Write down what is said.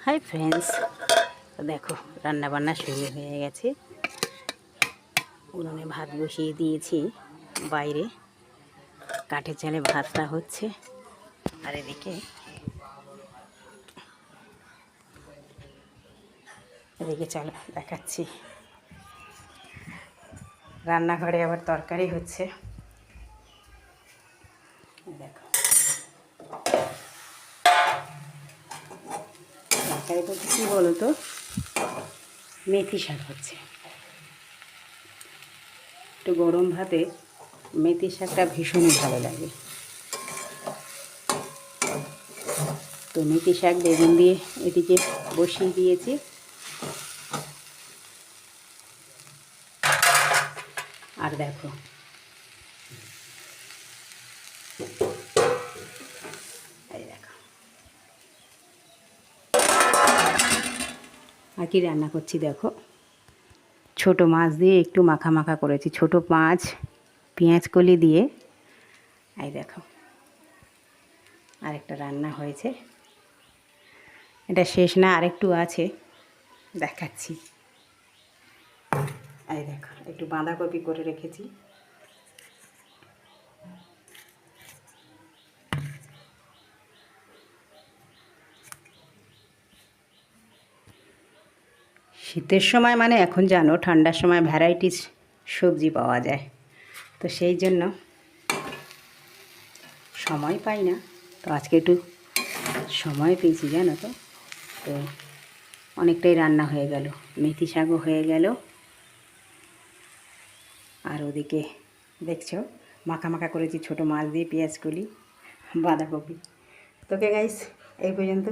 Hi friends, দেখো রান্না বান্না শুরু হয়ে গেছে। উনুনে ভাত বসিয়ে দিয়েছি, বাইরে কাঠের চালে ভাতটা হচ্ছে। আর এদিকে চলো দেখাচ্ছি, রান্নাঘরে আবার তরকারি হচ্ছে। দেখো তরকারি বলতে কী বলো তো, মেথি শাক হচ্ছে। একটু গরম ভাতে মেথি শাকটা ভীষণই ভালো লাগে। তো মেথি শাক বেগুন দিয়ে এদিকে বসিয়ে দিয়েছি। আর দেখো এই দেখো আর কি রান্না করছি দেখো, ছোট মাছ দিয়ে একটু মাখা মাখা করেছি। ছোট মাছ পেঁয়াজ কলি দিয়ে। এই দেখো আরেকটা রান্না হয়েছে, এটা শেষ না, আরেকটু আছে, দেখাচ্ছি। এই দেখো একটু বাঁধাকপি করে রেখেছি। শীতের সময় মানে এখন জানো, ঠান্ডার সময় ভ্যারাইটিস সবজি পাওয়া যায়, তো সেই জন্য সময় পাই না। তো আজকে একটু সময় পেয়েছি জানো তো। তো অনেকটাই রান্না হয়ে গেল, মেথি শাকও হয়ে গেল। আর ওদিকে দেখছো মাখা মাখা করেছি ছোটো মাছ দিয়ে পেঁয়াজ কলি বাঁধাকপি। তোকে গাইস এই পর্যন্ত।